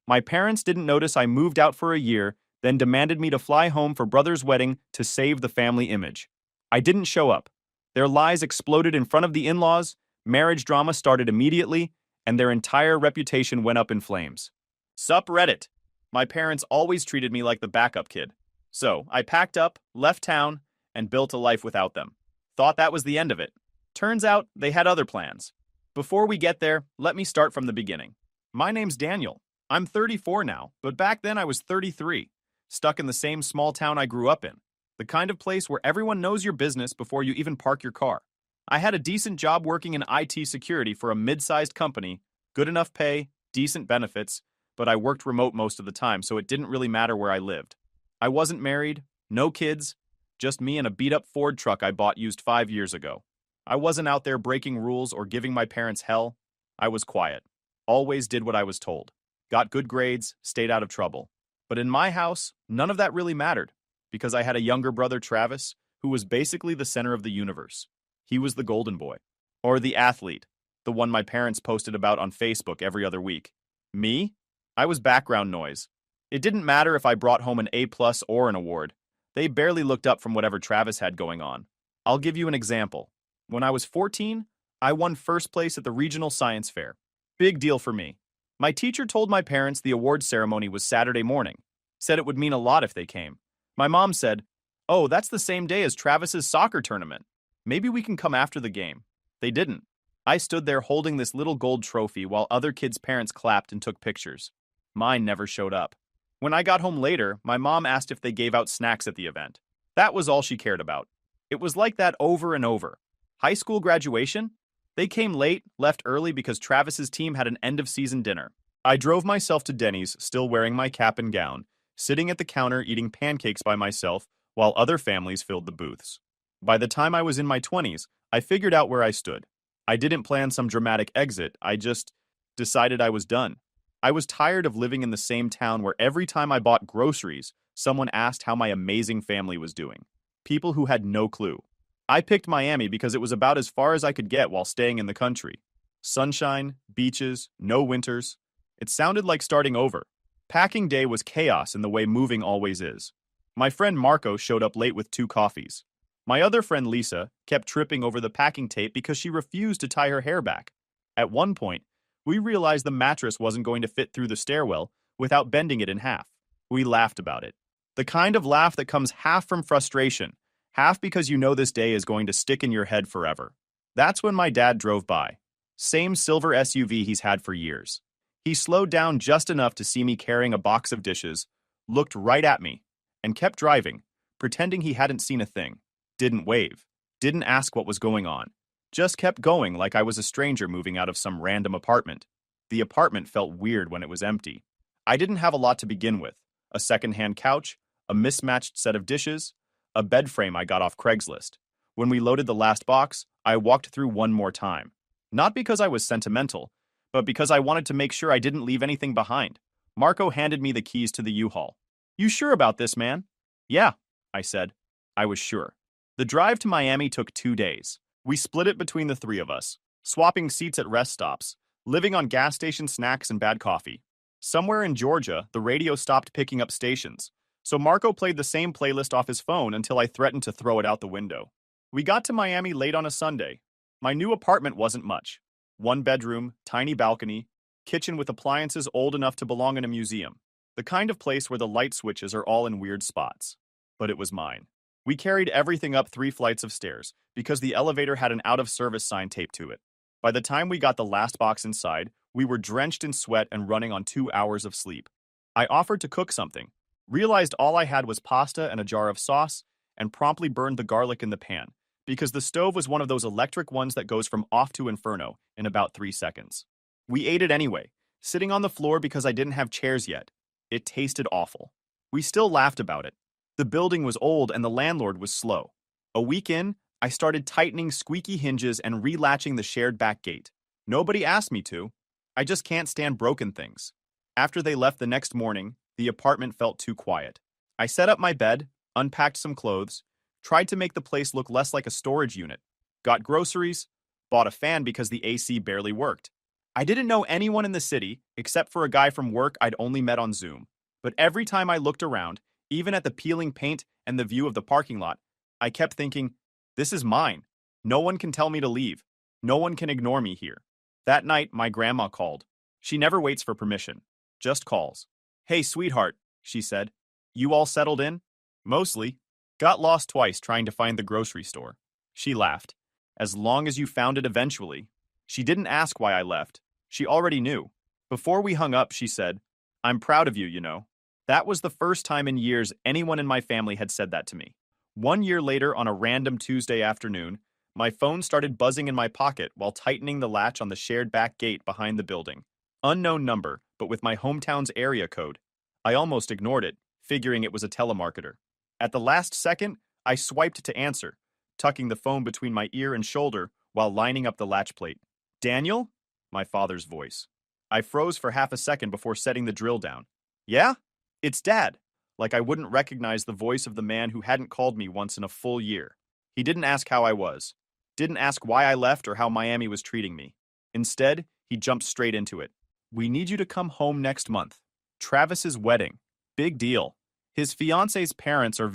My parents didn't notice I moved out for a year, then demanded me to fly home for brother's wedding to save the family image. I didn't show up. Their lies exploded in front of the in-laws, marriage drama started immediately, and their entire reputation went up in flames. Sup Reddit. My parents always treated me like the backup kid. So, I packed up, left town, and built a life without them. Thought that was the end of it. Turns out, they had other plans. Before we get there, let me start from the beginning. My name's Daniel. I'm 34 now, but back then I was 33, stuck in the same small town I grew up in. The kind of place where everyone knows your business before you even park your car. I had a decent job working in IT security for a mid-sized company, good enough pay, decent benefits, but I worked remote most of the time, so it didn't really matter where I lived. I wasn't married, no kids, just me and a beat-up Ford truck I bought used 5 years ago. I wasn't out there breaking rules or giving my parents hell. I was quiet. Always did what I was told. Got good grades, stayed out of trouble. But in my house, none of that really mattered, because I had a younger brother, Travis, who was basically the center of the universe. He was the golden boy. Or the athlete, the one my parents posted about on Facebook every other week. Me? I was background noise. It didn't matter if I brought home an A+ or an award. They barely looked up from whatever Travis had going on. I'll give you an example. When I was 14, I won first place at the regional science fair. Big deal for me. My teacher told my parents the award ceremony was Saturday morning. Said it would mean a lot if they came. My mom said, "Oh, that's the same day as Travis's soccer tournament. Maybe we can come after the game." They didn't. I stood there holding this little gold trophy while other kids' parents clapped and took pictures. Mine never showed up. When I got home later, my mom asked if they gave out snacks at the event. That was all she cared about. It was like that over and over. High school graduation? They came late, left early because Travis's team had an end-of-season dinner. I drove myself to Denny's, still wearing my cap and gown, sitting at the counter eating pancakes by myself while other families filled the booths. By the time I was in my 20s, I figured out where I stood. I didn't plan some dramatic exit, I just decided I was done. I was tired of living in the same town where every time I bought groceries, someone asked how my amazing family was doing. People who had no clue. I picked Miami because it was about as far as I could get while staying in the country. Sunshine, beaches, no winters. It sounded like starting over. Packing day was chaos in the way moving always is. My friend Marco showed up late with 2 coffees. My other friend Lisa kept tripping over the packing tape because she refused to tie her hair back. At one point, we realized the mattress wasn't going to fit through the stairwell without bending it in half. We laughed about it. The kind of laugh that comes half from frustration, half because you know this day is going to stick in your head forever. That's when my dad drove by. Same silver SUV he's had for years. He slowed down just enough to see me carrying a box of dishes, looked right at me, and kept driving, pretending he hadn't seen a thing. Didn't wave. Didn't ask what was going on. Just kept going like I was a stranger moving out of some random apartment. The apartment felt weird when it was empty. I didn't have a lot to begin with. A second-hand couch, a mismatched set of dishes, a bed frame I got off Craigslist. When we loaded the last box, I walked through one more time. Not because I was sentimental, but because I wanted to make sure I didn't leave anything behind. Marco handed me the keys to the U-Haul. "You sure about this, man?" "Yeah," I said. I was sure. The drive to Miami took 2 days. We split it between the 3 of us, swapping seats at rest stops, living on gas station snacks and bad coffee. Somewhere in Georgia, the radio stopped picking up stations, so Marco played the same playlist off his phone until I threatened to throw it out the window. We got to Miami late on a Sunday. My new apartment wasn't much. 1 bedroom, tiny balcony, kitchen with appliances old enough to belong in a museum. The kind of place where the light switches are all in weird spots. But it was mine. We carried everything up 3 flights of stairs because the elevator had an out-of-service sign taped to it. By the time we got the last box inside, we were drenched in sweat and running on 2 hours of sleep. I offered to cook something, realized all I had was pasta and a jar of sauce, and promptly burned the garlic in the pan because the stove was one of those electric ones that goes from off to inferno in about 3 seconds. We ate it anyway, sitting on the floor because I didn't have chairs yet. It tasted awful. We still laughed about it. The building was old and the landlord was slow. A week in, I started tightening squeaky hinges and relatching the shared back gate. Nobody asked me to. I just can't stand broken things. After they left the next morning, the apartment felt too quiet. I set up my bed, unpacked some clothes, tried to make the place look less like a storage unit, got groceries, bought a fan because the AC barely worked. I didn't know anyone in the city, except for a guy from work I'd only met on Zoom. But every time I looked around, even at the peeling paint and the view of the parking lot, I kept thinking, this is mine. No one can tell me to leave. No one can ignore me here. That night, my grandma called. She never waits for permission, just calls. Hey, sweetheart, she said. You all settled in? Mostly. Got lost twice trying to find the grocery store. She laughed. As long as you found it eventually. She didn't ask why I left. She already knew. Before we hung up, she said, I'm proud of you, you know. That was the first time in years anyone in my family had said that to me. 1 year later, on a random Tuesday afternoon, my phone started buzzing in my pocket while tightening the latch on the shared back gate behind the building. Unknown number, but with my hometown's area code. I almost ignored it, figuring it was a telemarketer. At the last second, I swiped to answer, tucking the phone between my ear and shoulder while lining up the latch plate. Daniel? My father's voice. I froze for half a second before setting the drill down. Yeah? It's Dad. Like I wouldn't recognize the voice of the man who hadn't called me once in a full year. He didn't ask how I was. Didn't ask why I left or how Miami was treating me. Instead, he jumped straight into it. We need you to come home next month. Travis's wedding. Big deal. His fiance's parents are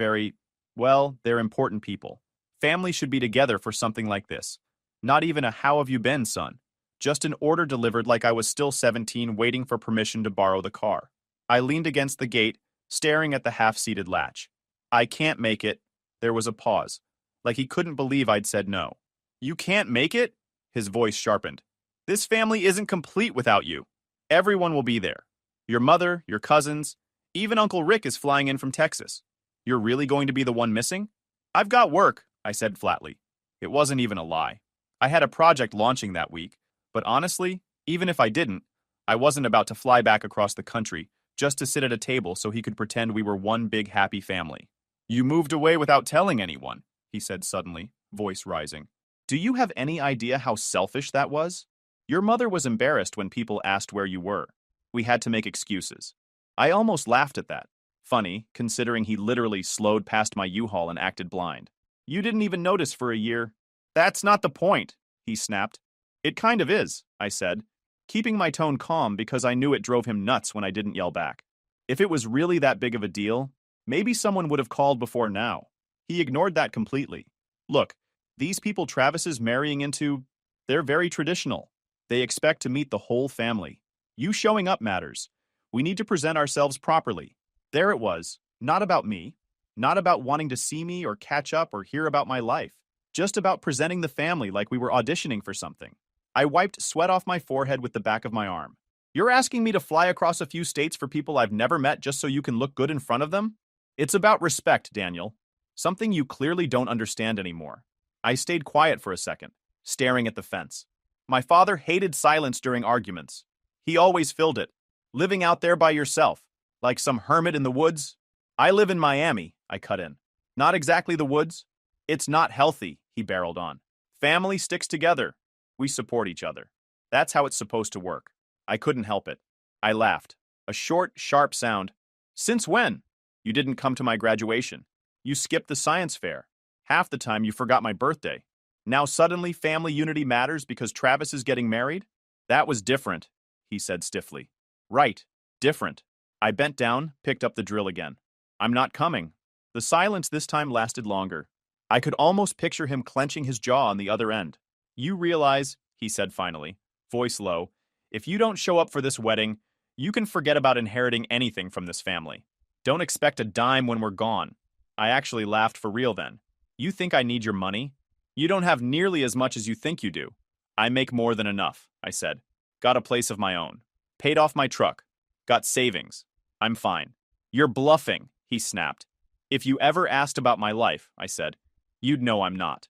well, they're important people. Family should be together for something like this. Not even a how have you been, son. Just an order delivered like I was still 17 waiting for permission to borrow the car. I leaned against the gate, staring at the half-seated latch. I can't make it. There was a pause, like he couldn't believe I'd said no. You can't make it? His voice sharpened. This family isn't complete without you. Everyone will be there. Your mother, your cousins, even Uncle Rick is flying in from Texas. You're really going to be the one missing? I've got work, I said flatly. It wasn't even a lie. I had a project launching that week, but honestly, even if I didn't, I wasn't about to fly back across the country just to sit at a table so he could pretend we were one big happy family. You moved away without telling anyone, he said suddenly, voice rising. Do you have any idea how selfish that was? Your mother was embarrassed when people asked where you were. We had to make excuses. I almost laughed at that. Funny, considering he literally slowed past my U-Haul and acted blind. You didn't even notice for a year. That's not the point, he snapped. It kind of is, I said, keeping my tone calm because I knew it drove him nuts when I didn't yell back. If it was really that big of a deal, maybe someone would have called before now. He ignored that completely. Look, these people Travis is marrying into, they're very traditional. They expect to meet the whole family. You showing up matters. We need to present ourselves properly. There it was, not about me, not about wanting to see me or catch up or hear about my life, just about presenting the family like we were auditioning for something. I wiped sweat off my forehead with the back of my arm. You're asking me to fly across a few states for people I've never met just so you can look good in front of them? It's about respect, Daniel. Something you clearly don't understand anymore. I stayed quiet for a second, staring at the fence. My father hated silence during arguments. He always filled it. Living out there by yourself, like some hermit in the woods. I live in Miami, I cut in. Not exactly the woods. It's not healthy, he barreled on. Family sticks together. We support each other. That's how it's supposed to work. I couldn't help it. I laughed. A short, sharp sound. Since when? You didn't come to my graduation. You skipped the science fair. Half the time you forgot my birthday. Now suddenly family unity matters because Travis is getting married? That was different, he said stiffly. Right, different. I bent down, picked up the drill again. I'm not coming. The silence this time lasted longer. I could almost picture him clenching his jaw on the other end. You realize, he said finally, voice low, if you don't show up for this wedding, you can forget about inheriting anything from this family. Don't expect a dime when we're gone. I actually laughed for real then. You think I need your money? You don't have nearly as much as you think you do. I make more than enough, I said. Got a place of my own. Paid off my truck. Got savings. I'm fine. You're bluffing, he snapped. If you ever asked about my life, I said, you'd know I'm not.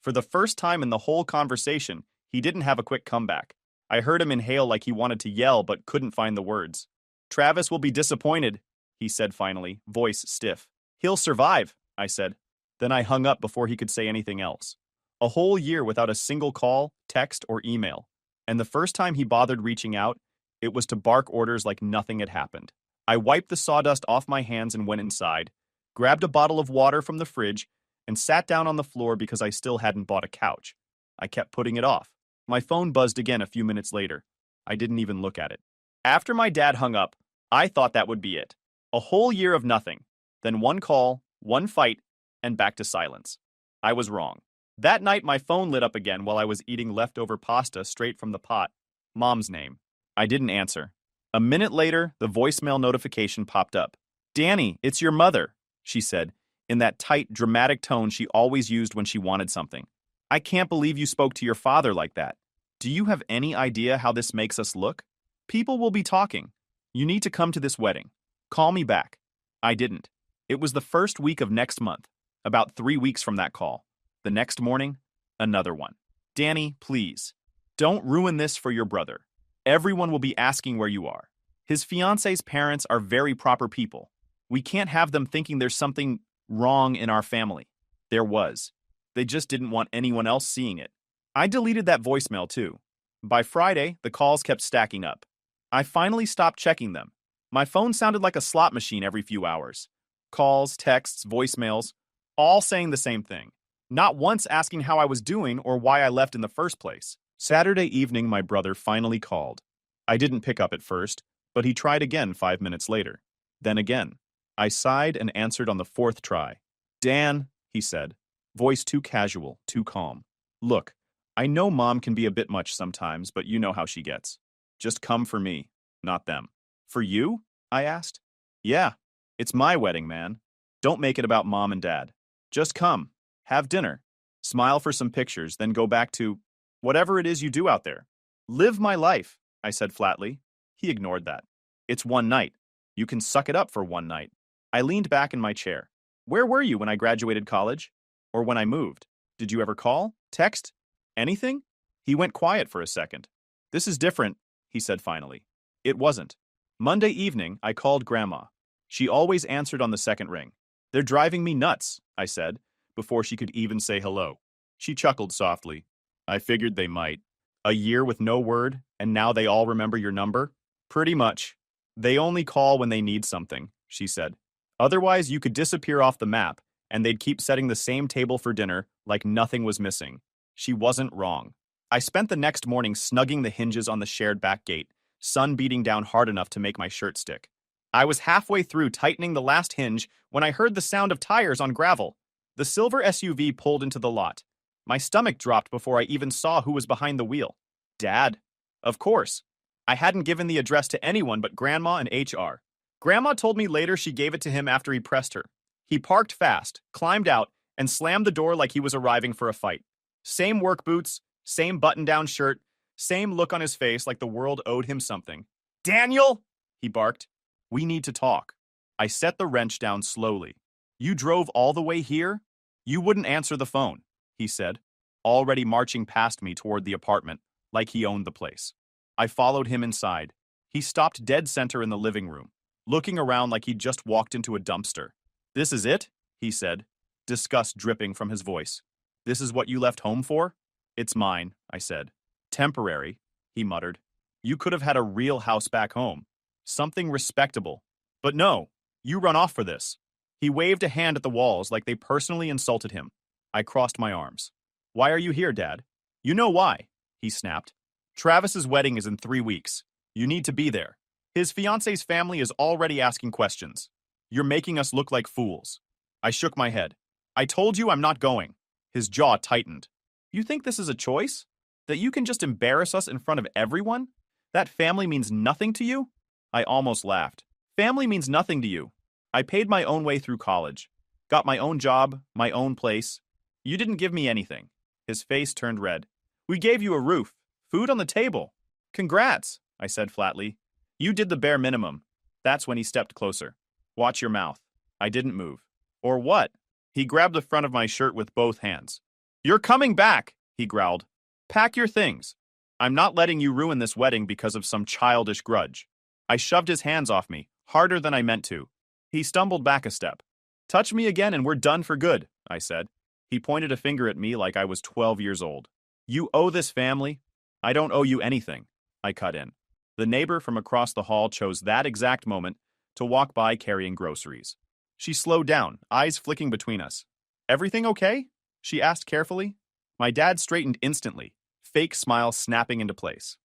For the first time in the whole conversation, he didn't have a quick comeback. I heard him inhale like he wanted to yell but couldn't find the words. Travis will be disappointed, he said finally, voice stiff. He'll survive, I said. Then I hung up before he could say anything else. A whole year without a single call, text, or email. And the first time he bothered reaching out, it was to bark orders like nothing had happened. I wiped the sawdust off my hands and went inside, grabbed a bottle of water from the fridge, and sat down on the floor because I still hadn't bought a couch. I kept putting it off. My phone buzzed again a few minutes later. I didn't even look at it. After my dad hung up, I thought that would be it. A whole year of nothing. Then one call, one fight, and back to silence. I was wrong. That night, my phone lit up again while I was eating leftover pasta straight from the pot. Mom's name. I didn't answer. A minute later, the voicemail notification popped up. "Danny, it's your mother," she said, in that tight, dramatic tone she always used when she wanted something. "I can't believe you spoke to your father like that. Do you have any idea how this makes us look? People will be talking. You need to come to this wedding. Call me back." I didn't. It was the first week of next month, about 3 weeks from that call. The next morning, another one. "Danny, please. Don't ruin this for your brother. Everyone will be asking where you are. His fiance's parents are very proper people. We can't have them thinking there's something wrong in our family." There was. They just didn't want anyone else seeing it. I deleted that voicemail too. By Friday, the calls kept stacking up. I finally stopped checking them. My phone sounded like a slot machine every few hours. Calls, texts, voicemails, all saying the same thing. Not once asking how I was doing or why I left in the first place. Saturday evening, my brother finally called. I didn't pick up at first, but he tried again 5 minutes later. Then again. I sighed and answered on the fourth try. "Dan," he said, voice too casual, too calm. "Look, I know Mom can be a bit much sometimes, but you know how she gets. Just come for me, not them." "For you?" I asked. "Yeah, it's my wedding, man. Don't make it about Mom and Dad. Just come, have dinner, smile for some pictures, then go back to whatever it is you do out there. Live my life," I said flatly. He ignored that. "It's one night. You can suck it up for one night." I leaned back in my chair. "Where were you when I graduated college? Or when I moved? Did you ever call? Text? Anything?" He went quiet for a second. "This is different," he said finally. It wasn't. Monday evening, I called Grandma. She always answered on the second ring. "They're driving me nuts," I said, before she could even say hello. She chuckled softly. "I figured they might. A year with no word, and now they all remember your number?" "Pretty much. They only call when they need something," she said. "Otherwise, you could disappear off the map, and they'd keep setting the same table for dinner like nothing was missing." She wasn't wrong. I spent the next morning snugging the hinges on the shared back gate, sun beating down hard enough to make my shirt stick. I was halfway through tightening the last hinge when I heard the sound of tires on gravel. The silver SUV pulled into the lot. My stomach dropped before I even saw who was behind the wheel. Dad. Of course. I hadn't given the address to anyone but Grandma and HR. Grandma told me later she gave it to him after he pressed her. He parked fast, climbed out, and slammed the door like he was arriving for a fight. Same work boots, same button-down shirt, same look on his face like the world owed him something. "Daniel!" he barked. "We need to talk." I set the wrench down slowly. "You drove all the way here? You wouldn't answer the phone," he said, already marching past me toward the apartment, like he owned the place. I followed him inside. He stopped dead center in the living room, looking around like he'd just walked into a dumpster. "This is it?" he said, disgust dripping from his voice. "This is what you left home for?" "It's mine," I said. "Temporary," he muttered. "You could have had a real house back home. Something respectable. But no, you run off for this." He waved a hand at the walls like they personally insulted him. I crossed my arms. "Why are you here, Dad?" "You know why," he snapped. "Travis's wedding is in 3 weeks. You need to be there. His fiance's family is already asking questions. You're making us look like fools." I shook my head. "I told you I'm not going." His jaw tightened. "You think this is a choice? That you can just embarrass us in front of everyone? That family means nothing to you?" I almost laughed. "Family means nothing to you. I paid my own way through college. Got my own job, my own place. You didn't give me anything." His face turned red. "We gave you a roof, food on the table. Congrats," I said flatly. "You did the bare minimum." That's when he stepped closer. "Watch your mouth." I didn't move. "Or what?" He grabbed the front of my shirt with both hands. "You're coming back," he growled. "Pack your things. I'm not letting you ruin this wedding because of some childish grudge." I shoved his hands off me, harder than I meant to. He stumbled back a step. "Touch me again and we're done for good," I said. He pointed a finger at me like I was 12 years old. "You owe this family." "I don't owe you anything," I cut in. The neighbor from across the hall chose that exact moment to walk by carrying groceries. She slowed down, eyes flicking between us. "Everything okay?" she asked carefully. My dad straightened instantly, fake smile snapping into place.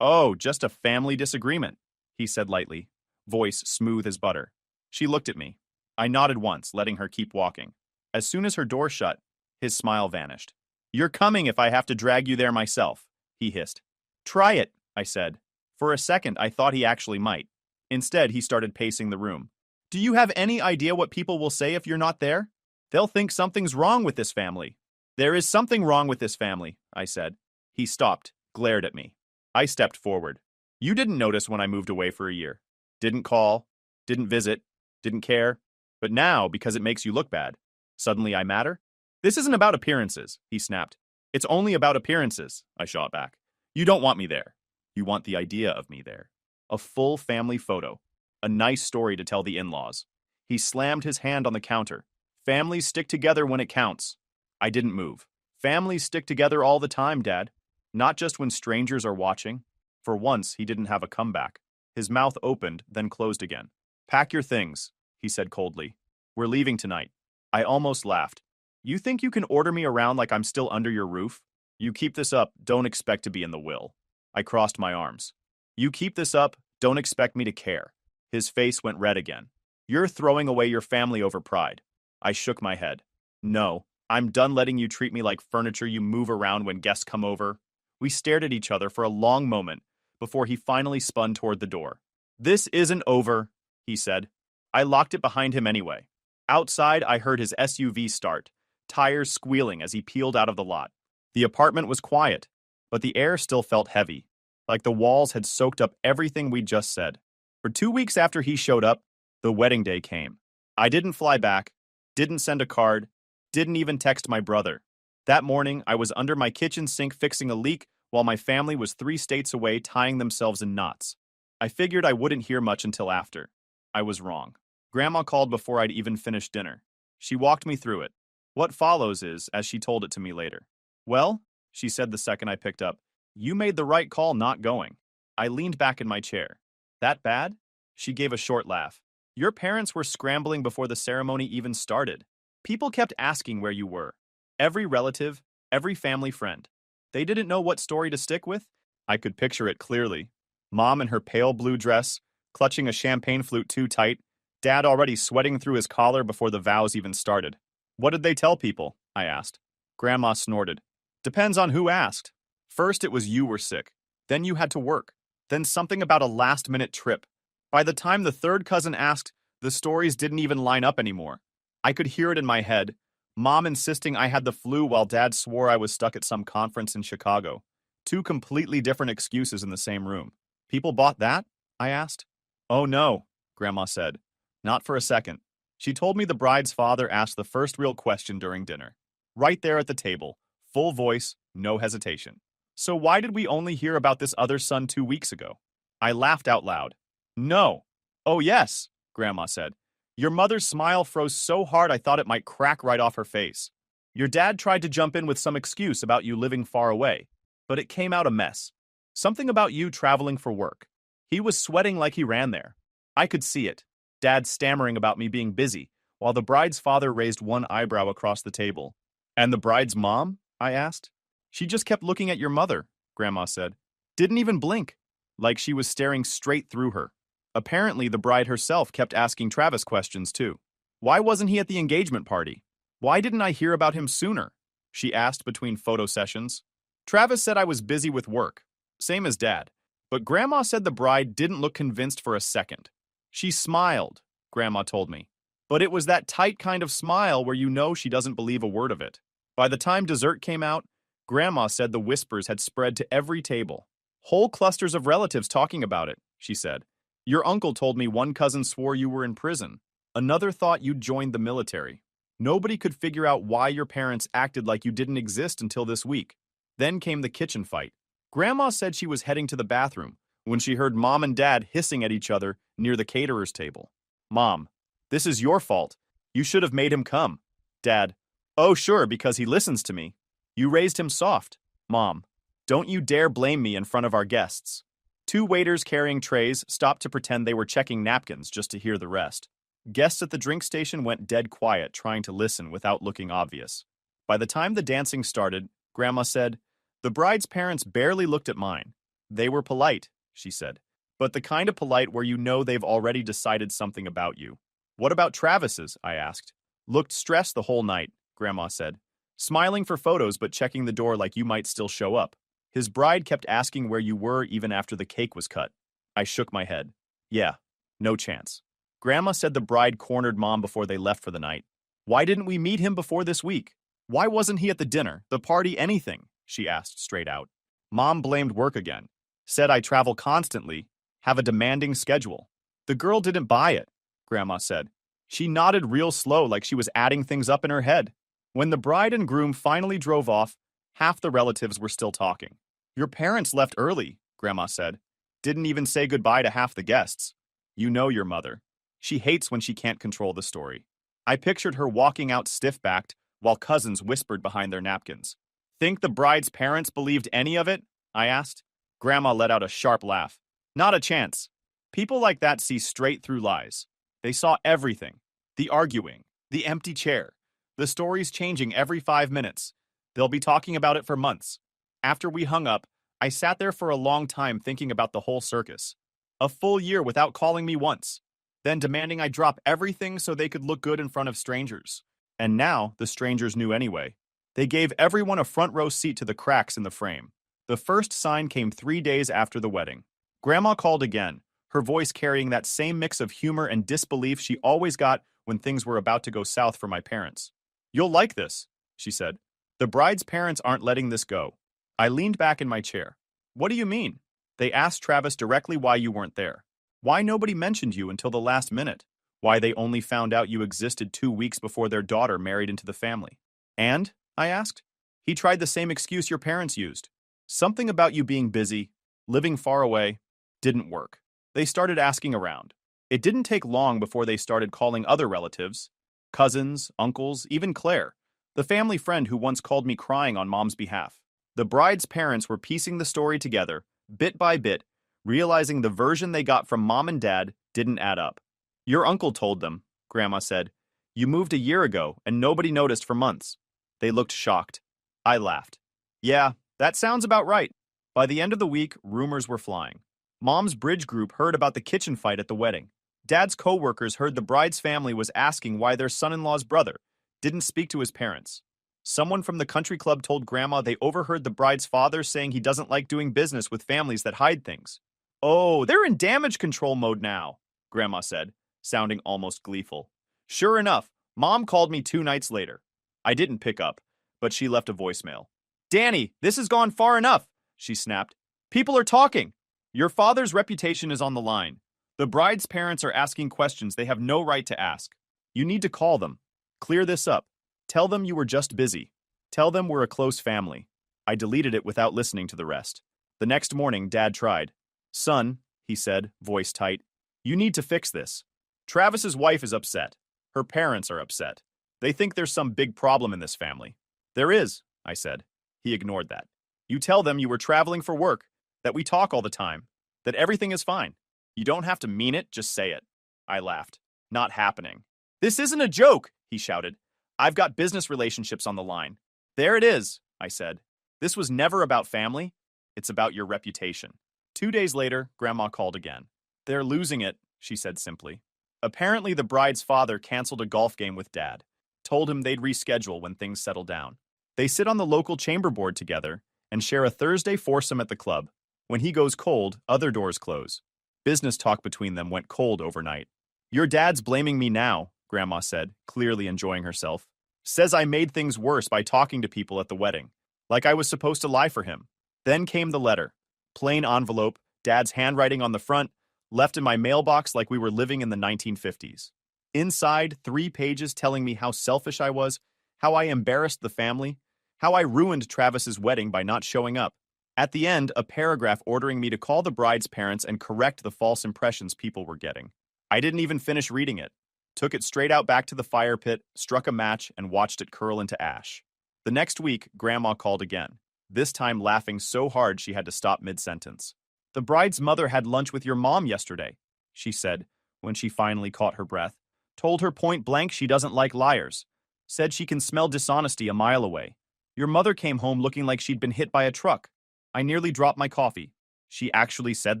Oh, just a family disagreement, he said lightly, voice smooth as butter. She looked at me. I nodded once, letting her keep walking. As soon as her door shut, his smile vanished. You're coming if I have to drag you there myself, he hissed. Try it, I said. For a second, I thought he actually might. Instead, he started pacing the room. Do you have any idea what people will say if you're not there? They'll think something's wrong with this family. There is something wrong with this family, I said. He stopped, glared at me. I stepped forward. You didn't notice when I moved away for a year. Didn't call, didn't visit, didn't care. But now, because it makes you look bad, suddenly I matter? This isn't about appearances, he snapped. It's only about appearances, I shot back. You don't want me there. You want the idea of me there. A full family photo. A nice story to tell the in-laws. He slammed his hand on the counter. Families stick together when it counts. I didn't move. Families stick together all the time, Dad. Not just when strangers are watching. For once, he didn't have a comeback. His mouth opened, then closed again. Pack your things, he said coldly. We're leaving tonight. I almost laughed. You think you can order me around like I'm still under your roof? You keep this up, don't expect to be in the will. I crossed my arms. You keep this up, don't expect me to care. His face went red again. You're throwing away your family over pride. I shook my head. No, I'm done letting you treat me like furniture you move around when guests come over. We stared at each other for a long moment before he finally spun toward the door. This isn't over, he said. I locked it behind him anyway. Outside, I heard his SUV start, tires squealing as he peeled out of the lot. The apartment was quiet, but the air still felt heavy, like the walls had soaked up everything we'd just said. For 2 weeks after he showed up, the wedding day came. I didn't fly back, didn't send a card, didn't even text my brother. That morning, I was under my kitchen sink fixing a leak while my family was 3 states away tying themselves in knots. I figured I wouldn't hear much until after. I was wrong. Grandma called before I'd even finished dinner. She walked me through it. What follows is, as she told it to me later. Well, she said the second I picked up, you made the right call not going. I leaned back in my chair. That bad? She gave a short laugh. Your parents were scrambling before the ceremony even started. People kept asking where you were. Every relative, every family friend. They didn't know what story to stick with. I could picture it clearly. Mom in her pale blue dress, clutching a champagne flute too tight, Dad already sweating through his collar before the vows even started. What did they tell people? I asked. Grandma snorted. Depends on who asked. First it was you were sick. Then you had to work. Then something about a last-minute trip. By the time the third cousin asked, the stories didn't even line up anymore. I could hear it in my head. Mom insisting I had the flu while Dad swore I was stuck at some conference in Chicago. 2 completely different excuses in the same room. People bought that? I asked. Oh no, Grandma said. Not for a second. She told me the bride's father asked the first real question during dinner. Right there at the table. Full voice, no hesitation. So why did we only hear about this other son 2 weeks ago? I laughed out loud. No. Oh yes, Grandma said. Your mother's smile froze so hard I thought it might crack right off her face. Your dad tried to jump in with some excuse about you living far away, but it came out a mess. Something about you traveling for work. He was sweating like he ran there. I could see it. Dad stammering about me being busy, while the bride's father raised one eyebrow across the table. And the bride's mom? I asked. She just kept looking at your mother, Grandma said. Didn't even blink, like she was staring straight through her. Apparently, the bride herself kept asking Travis questions, too. Why wasn't he at the engagement party? Why didn't I hear about him sooner? She asked between photo sessions. Travis said I was busy with work, same as Dad. But Grandma said the bride didn't look convinced for a second. She smiled, Grandma told me. But it was that tight kind of smile where you know she doesn't believe a word of it. By the time dessert came out, Grandma said the whispers had spread to every table. Whole clusters of relatives talking about it, she said. Your uncle told me one cousin swore you were in prison. Another thought you'd joined the military. Nobody could figure out why your parents acted like you didn't exist until this week. Then came the kitchen fight. Grandma said she was heading to the bathroom when she heard Mom and Dad hissing at each other near the caterer's table. Mom, this is your fault. You should have made him come. Dad, oh sure, because he listens to me. You raised him soft. Mom, don't you dare blame me in front of our guests. 2 waiters carrying trays stopped to pretend they were checking napkins just to hear the rest. Guests at the drink station went dead quiet, trying to listen without looking obvious. By the time the dancing started, Grandma said, the bride's parents barely looked at mine. They were polite, she said. But the kind of polite where you know they've already decided something about you. What about Travis's? I asked. Looked stressed the whole night, Grandma said. Smiling for photos but checking the door like you might still show up. His bride kept asking where you were even after the cake was cut. I shook my head. Yeah, no chance. Grandma said the bride cornered Mom before they left for the night. Why didn't we meet him before this week? Why wasn't he at the dinner, the party, anything? She asked straight out. Mom blamed work again. Said I travel constantly, have a demanding schedule. The girl didn't buy it, Grandma said. She nodded real slow like she was adding things up in her head. When the bride and groom finally drove off, half the relatives were still talking. Your parents left early, Grandma said. Didn't even say goodbye to half the guests. You know your mother. She hates when she can't control the story. I pictured her walking out stiff-backed while cousins whispered behind their napkins. Think the bride's parents believed any of it? I asked. Grandma let out a sharp laugh. Not a chance. People like that see straight through lies. They saw everything. The arguing, the empty chair, the stories changing every 5 minutes. They'll be talking about it for months. After we hung up, I sat there for a long time thinking about the whole circus. A full year without calling me once. Then demanding I drop everything so they could look good in front of strangers. And now, the strangers knew anyway. They gave everyone a front row seat to the cracks in the frame. The first sign came 3 days after the wedding. Grandma called again, her voice carrying that same mix of humor and disbelief she always got when things were about to go south for my parents. You'll like this, she said. The bride's parents aren't letting this go. I leaned back in my chair. What do you mean? They asked Travis directly why you weren't there. Why nobody mentioned you until the last minute. Why they only found out you existed 2 weeks before their daughter married into the family. And? I asked. He tried the same excuse your parents used. Something about you being busy, living far away, didn't work. They started asking around. It didn't take long before they started calling other relatives, cousins, uncles, even Claire, the family friend who once called me crying on Mom's behalf. The bride's parents were piecing the story together, bit by bit, realizing the version they got from Mom and Dad didn't add up. Your uncle told them, Grandma said. You moved a year ago and nobody noticed for months. They looked shocked. I laughed. Yeah, that sounds about right. By the end of the week, rumors were flying. Mom's bridge group heard about the kitchen fight at the wedding. Dad's co-workers heard the bride's family was asking why their son-in-law's brother didn't speak to his parents. Someone from the country club told Grandma they overheard the bride's father saying he doesn't like doing business with families that hide things. Oh, they're in damage control mode now, Grandma said, sounding almost gleeful. Sure enough, Mom called me 2 nights later. I didn't pick up, but she left a voicemail. Danny, this has gone far enough, she snapped. People are talking. Your father's reputation is on the line. The bride's parents are asking questions they have no right to ask. You need to call them. Clear this up. Tell them you were just busy. Tell them we're a close family. I deleted it without listening to the rest. The next morning, Dad tried. Son, he said, voice tight, you need to fix this. Travis's wife is upset. Her parents are upset. They think there's some big problem in this family. There is, I said. He ignored that. You tell them you were traveling for work, that we talk all the time, that everything is fine. You don't have to mean it, just say it. I laughed. Not happening. This isn't a joke, he shouted. I've got business relationships on the line. There it is, I said. This was never about family. It's about your reputation. 2 days later, Grandma called again. They're losing it, she said simply. Apparently, the bride's father canceled a golf game with Dad, told him they'd reschedule when things settle down. They sit on the local chamber board together and share a Thursday foursome at the club. When he goes cold, other doors close. Business talk between them went cold overnight. Your dad's blaming me now, Grandma said, clearly enjoying herself. Says I made things worse by talking to people at the wedding, like I was supposed to lie for him. Then came the letter. Plain envelope, Dad's handwriting on the front, left in my mailbox like we were living in the 1950s. Inside, 3 pages telling me how selfish I was, how I embarrassed the family, how I ruined Travis's wedding by not showing up. At the end, a paragraph ordering me to call the bride's parents and correct the false impressions people were getting. I didn't even finish reading it. Took it straight out back to the fire pit, struck a match, and watched it curl into ash. The next week, Grandma called again, this time laughing so hard she had to stop mid-sentence. The bride's mother had lunch with your mom yesterday, she said, when she finally caught her breath. Told her point blank she doesn't like liars. Said she can smell dishonesty a mile away. Your mother came home looking like she'd been hit by a truck. I nearly dropped my coffee. She actually said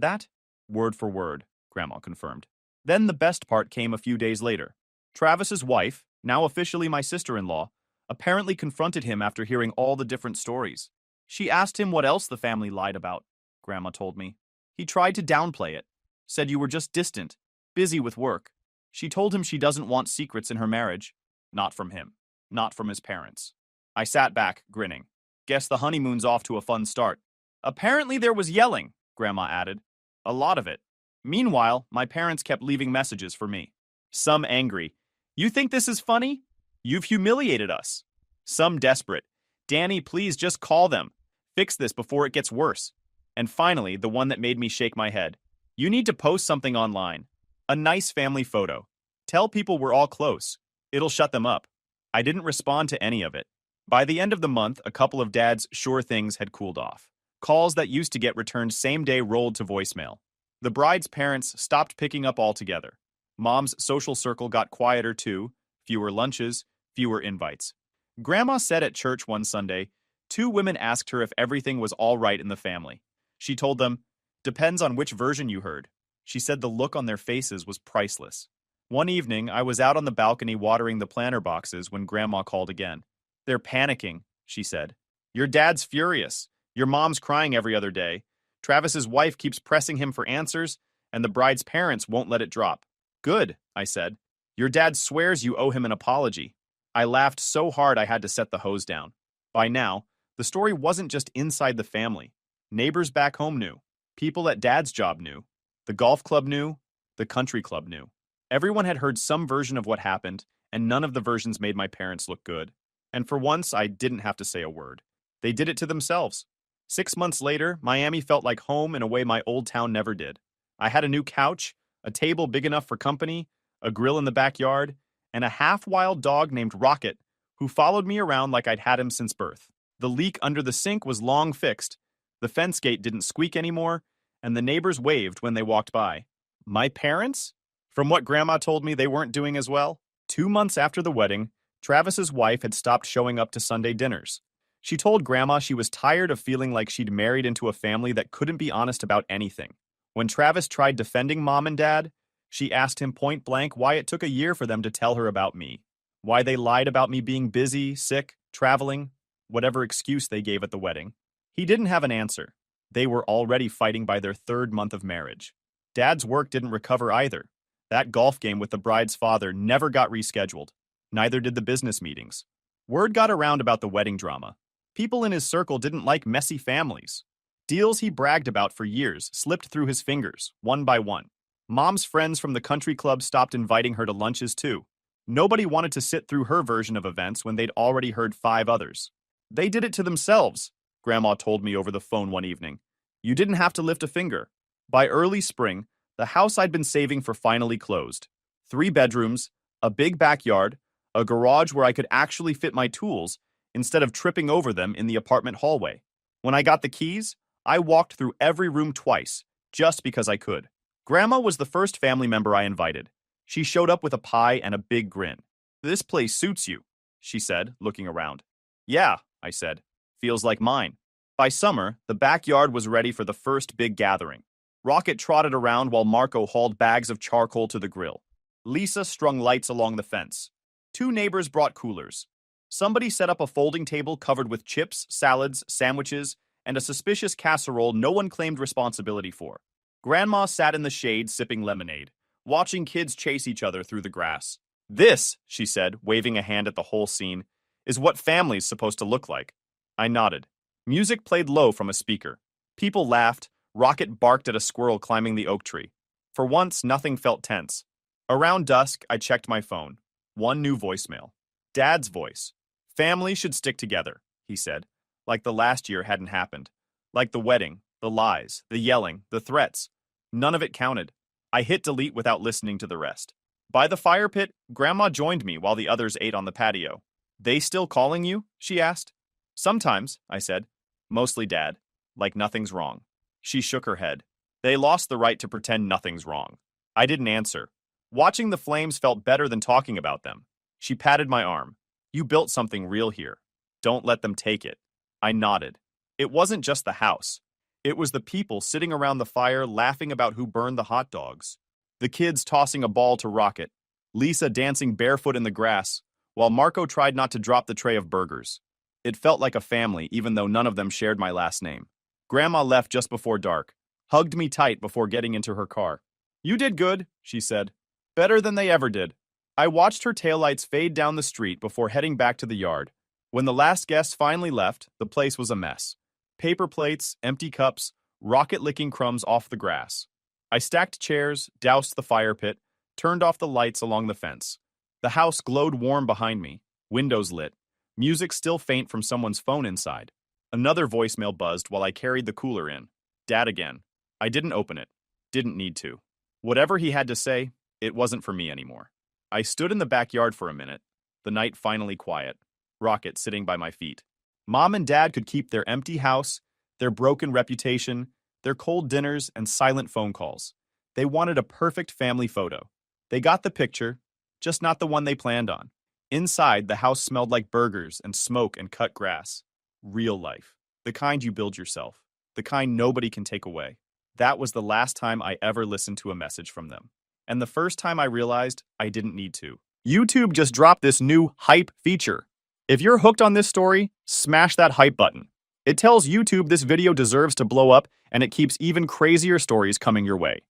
that? Word for word, Grandma confirmed. Then the best part came a few days later. Travis's wife, now officially my sister-in-law, apparently confronted him after hearing all the different stories. She asked him what else the family lied about, Grandma told me. He tried to downplay it, said you were just distant, busy with work. She told him she doesn't want secrets in her marriage. Not from him, not from his parents. I sat back, grinning. Guess the honeymoon's off to a fun start. Apparently there was yelling, Grandma added. A lot of it. Meanwhile, my parents kept leaving messages for me. Some angry. You think this is funny? You've humiliated us. Some desperate. Danny, please just call them. Fix this before it gets worse. And finally, the one that made me shake my head. You need to post something online. A nice family photo. Tell people we're all close. It'll shut them up. I didn't respond to any of it. By the end of the month, a couple of Dad's sure things had cooled off. Calls that used to get returned same day rolled to voicemail. The bride's parents stopped picking up altogether. Mom's social circle got quieter too, fewer lunches, fewer invites. Grandma said at church one Sunday, 2 women asked her if everything was all right in the family. She told them, depends on which version you heard. She said the look on their faces was priceless. One evening, I was out on the balcony watering the planter boxes when Grandma called again. They're panicking, she said. Your dad's furious. Your mom's crying every other day. Travis's wife keeps pressing him for answers, and the bride's parents won't let it drop. Good, I said. Your dad swears you owe him an apology. I laughed so hard I had to set the hose down. By now, the story wasn't just inside the family. Neighbors back home knew. People at Dad's job knew. The golf club knew. The country club knew. Everyone had heard some version of what happened, and none of the versions made my parents look good. And for once, I didn't have to say a word. They did it to themselves. 6 months later, Miami felt like home in a way my old town never did. I had a new couch, a table big enough for company, a grill in the backyard, and a half-wild dog named Rocket, who followed me around like I'd had him since birth. The leak under the sink was long fixed, the fence gate didn't squeak anymore, and the neighbors waved when they walked by. My parents? From what Grandma told me, they weren't doing as well. 2 months after the wedding, Travis's wife had stopped showing up to Sunday dinners. She told Grandma she was tired of feeling like she'd married into a family that couldn't be honest about anything. When Travis tried defending Mom and Dad, she asked him point blank why it took a year for them to tell her about me. Why they lied about me being busy, sick, traveling, whatever excuse they gave at the wedding. He didn't have an answer. They were already fighting by their 3rd month of marriage. Dad's work didn't recover either. That golf game with the bride's father never got rescheduled. Neither did the business meetings. Word got around about the wedding drama. People in his circle didn't like messy families. Deals he bragged about for years slipped through his fingers, one by one. Mom's friends from the country club stopped inviting her to lunches too. Nobody wanted to sit through her version of events when they'd already heard 5 others. They did it to themselves, Grandma told me over the phone one evening. You didn't have to lift a finger. By early spring, the house I'd been saving for finally closed. 3 bedrooms, a big backyard, a garage where I could actually fit my tools instead of tripping over them in the apartment hallway. When I got the keys, I walked through every room twice, just because I could. Grandma was the first family member I invited. She showed up with a pie and a big grin. This place suits you, she said, looking around. Yeah, I said. Feels like mine. By summer, the backyard was ready for the first big gathering. Rocket trotted around while Marco hauled bags of charcoal to the grill. Lisa strung lights along the fence. 2 neighbors brought coolers. Somebody set up a folding table covered with chips, salads, sandwiches, and a suspicious casserole no one claimed responsibility for. Grandma sat in the shade sipping lemonade, watching kids chase each other through the grass. This, she said, waving a hand at the whole scene, is what family's supposed to look like. I nodded. Music played low from a speaker. People laughed. Rocket barked at a squirrel climbing the oak tree. For once, nothing felt tense. Around dusk, I checked my phone. 1 new voicemail. Dad's voice. Family should stick together, he said, like the last year hadn't happened. Like the wedding, the lies, the yelling, the threats. None of it counted. I hit delete without listening to the rest. By the fire pit, Grandma joined me while the others ate on the patio. They still calling you? She asked. Sometimes, I said. Mostly Dad. Like nothing's wrong. She shook her head. They lost the right to pretend nothing's wrong. I didn't answer. Watching the flames felt better than talking about them. She patted my arm. You built something real here. Don't let them take it. I nodded. It wasn't just the house. It was the people sitting around the fire laughing about who burned the hot dogs. The kids tossing a ball to Rocket. Lisa dancing barefoot in the grass, while Marco tried not to drop the tray of burgers. It felt like a family, even though none of them shared my last name. Grandma left just before dark, hugged me tight before getting into her car. "You did good," she said. "Better than they ever did." I watched her taillights fade down the street before heading back to the yard. When the last guest finally left, the place was a mess. Paper plates, empty cups, Rocket licking crumbs off the grass. I stacked chairs, doused the fire pit, turned off the lights along the fence. The house glowed warm behind me, windows lit, music still faint from someone's phone inside. Another voicemail buzzed while I carried the cooler in. Dad again. I didn't open it. Didn't need to. Whatever he had to say, it wasn't for me anymore. I stood in the backyard for a minute, the night finally quiet, Rocket sitting by my feet. Mom and Dad could keep their empty house, their broken reputation, their cold dinners, and silent phone calls. They wanted a perfect family photo. They got the picture, just not the one they planned on. Inside, the house smelled like burgers and smoke and cut grass. Real life. The kind you build yourself. The kind nobody can take away. That was the last time I ever listened to a message from them. And the first time I realized I didn't need to. YouTube just dropped this new hype feature. If you're hooked on this story, smash that hype button. It tells YouTube this video deserves to blow up, and it keeps even crazier stories coming your way.